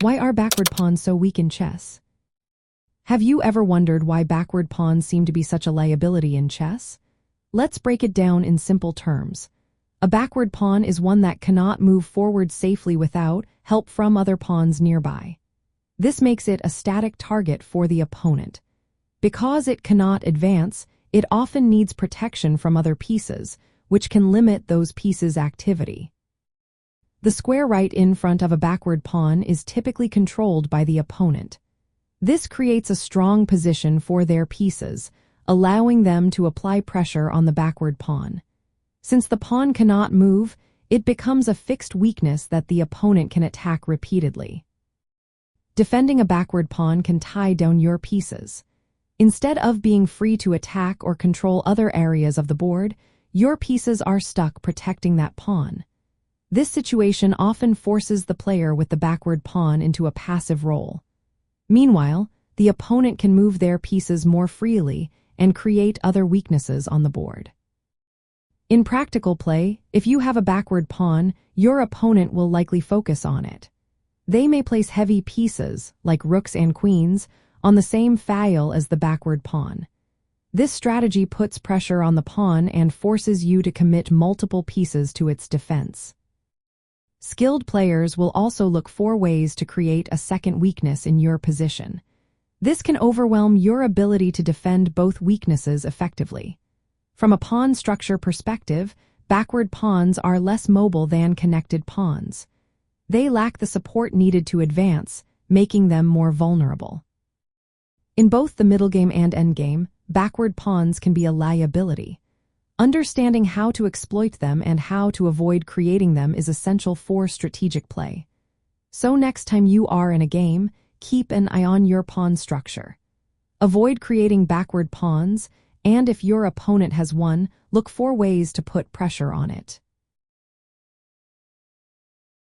Why are backward pawns so weak in chess? Have you ever wondered why backward pawns seem to be such a liability in chess? Let's break it down in simple terms. A backward pawn is one that cannot move forward safely without help from other pawns nearby. This makes it a static target for the opponent. Because it cannot advance, it often needs protection from other pieces, which can limit those pieces' activity. The square right in front of a backward pawn is typically controlled by the opponent. This creates a strong position for their pieces, allowing them to apply pressure on the backward pawn. Since the pawn cannot move, it becomes a fixed weakness that the opponent can attack repeatedly. Defending a backward pawn can tie down your pieces. Instead of being free to attack or control other areas of the board, your pieces are stuck protecting that pawn. This situation often forces the player with the backward pawn into a passive role. Meanwhile, the opponent can move their pieces more freely and create other weaknesses on the board. In practical play, if you have a backward pawn, your opponent will likely focus on it. They may place heavy pieces, like rooks and queens, on the same file as the backward pawn. This strategy puts pressure on the pawn and forces you to commit multiple pieces to its defense. Skilled players will also look for ways to create a second weakness in your position. This can overwhelm your ability to defend both weaknesses effectively. From a pawn structure perspective, backward pawns are less mobile than connected pawns. They lack the support needed to advance, making them more vulnerable. In both the middle game and endgame, backward pawns can be a liability. Understanding how to exploit them and how to avoid creating them is essential for strategic play. So next time you are in a game, keep an eye on your pawn structure. Avoid creating backward pawns, and if your opponent has one, look for ways to put pressure on it.